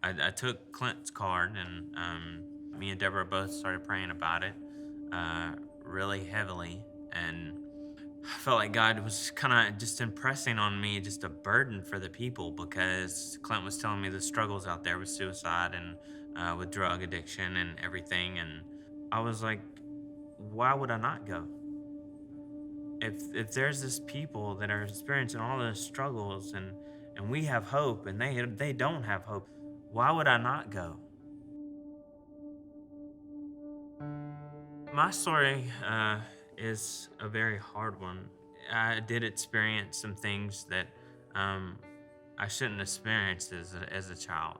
I took Clint's card, and me and Deborah both started praying about it really heavily. And I felt like God was kind of just impressing on me just a burden for the people, because Clint was telling me the struggles out there with suicide and with drug addiction and everything. And I was like, why would I not go? If there's this people that are experiencing all those struggles, and we have hope, and they don't have hope, why would I not go? My story is a very hard one. I did experience some things that um, I shouldn't experience as a child.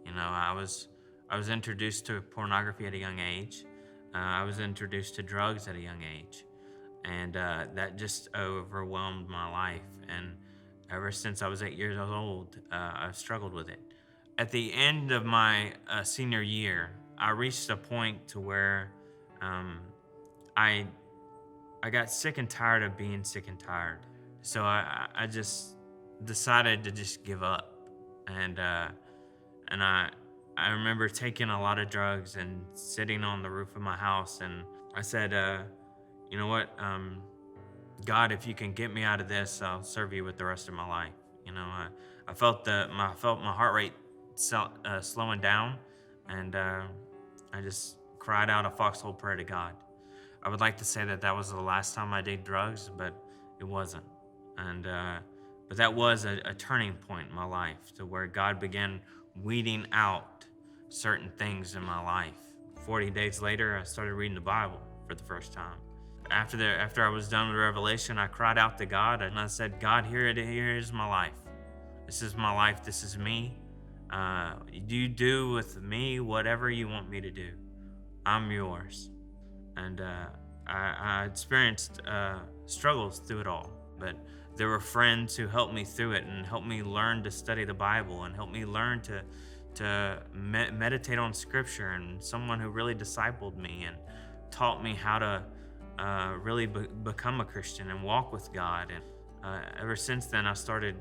I was introduced to pornography at a young age. I was introduced to drugs at a young age, and that just overwhelmed my life. And ever since I was 8 years old, I've struggled with it. At the end of my senior year, I reached a point to where um, I I got sick and tired of being sick and tired. So I just decided to just give up. And and I remember taking a lot of drugs and sitting on the roof of my house, and I said, you know what, God, if you can get me out of this, I'll serve you with the rest of my life. I felt my heart rate slowing down, and I just cried out a foxhole prayer to God. I would like to say that that was the last time I did drugs, but it wasn't. And but that was a turning point in my life, to where God began weeding out certain things in my life. 40 days later, I started reading the Bible for the first time. After I was done with Revelation, I cried out to God, and I said, God, here is my life. This is my life. This is me. You do with me whatever you want me to do. I'm yours. And I experienced struggles through it all, but there were friends who helped me through it and helped me learn to study the Bible and helped me learn to meditate on Scripture, and someone who really discipled me and taught me how to really become a Christian and walk with God. And ever since then, I started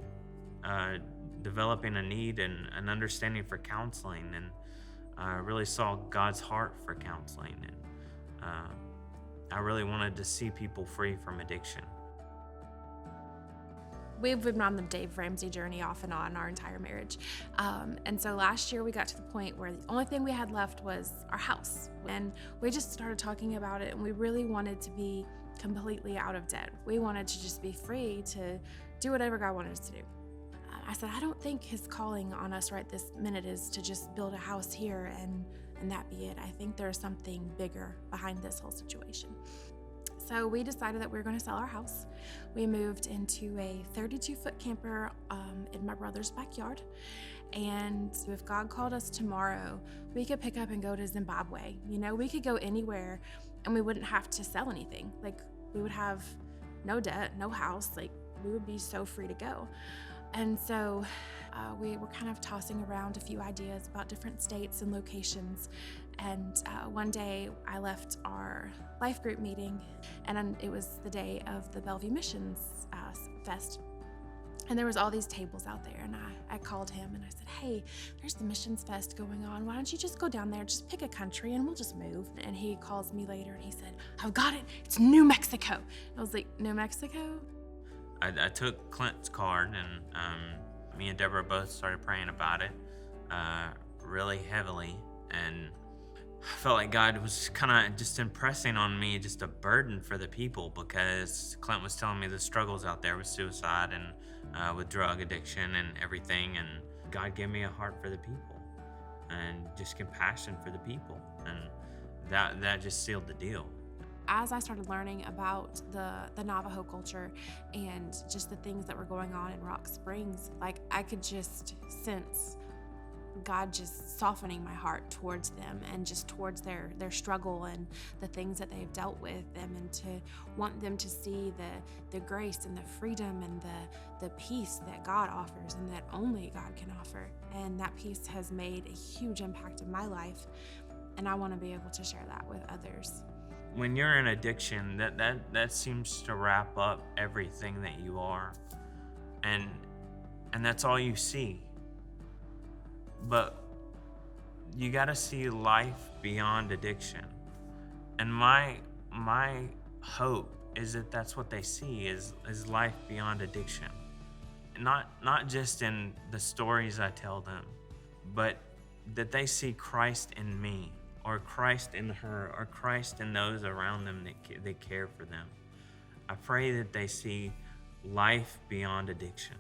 developing a need and an understanding for counseling, and I really saw God's heart for counseling. And I really wanted to see people free from addiction. We've been on the Dave Ramsey journey off and on our entire marriage. And so last year we got to the point where the only thing we had left was our house. And we just started talking about it, and we really wanted to be completely out of debt. We wanted to just be free to do whatever God wanted us to do. I said, I don't think his calling on us right this minute is to just build a house here and that be it. I think there's something bigger behind this whole situation. So we decided that we were going to sell our house. We moved into a 32-foot camper in my brother's backyard. And if God called us tomorrow, we could pick up and go to Zimbabwe. We could go anywhere, and we wouldn't have to sell anything. Like, we would have no debt, no house. Like, we would be so free to go. And so we were kind of tossing around a few ideas about different states and locations. And one day I left our life group meeting, and it was the day of the Bellevue Missions Fest. And there was all these tables out there, and I called him and I said, hey, there's the Missions Fest going on. Why don't you just go down there, just pick a country, and we'll just move. And he calls me later and he said, I've got it. It's New Mexico. I was like, New Mexico? I took Clint's card, and me and Deborah both started praying about it really heavily. And I felt like God was kind of just impressing on me just a burden for the people, because Clint was telling me the struggles out there with suicide and with drug addiction and everything. And God gave me a heart for the people and just compassion for the people. And that just sealed the deal. As I started learning about the Navajo culture and just the things that were going on in Rock Springs, like, I could just sense God just softening my heart towards them and just towards their struggle and the things that they've dealt with them, and to want them to see the grace and the freedom and the peace that God offers and that only God can offer. And that peace has made a huge impact in my life, and I want to be able to share that with others. When you're in addiction, that seems to wrap up everything that you are, and that's all you see. But you got to see life beyond addiction. And my hope is that that's what they see is life beyond addiction. Not just in the stories I tell them, but that they see Christ in me, or Christ in her, or Christ in those around them that care for them. I pray that they see life beyond addiction.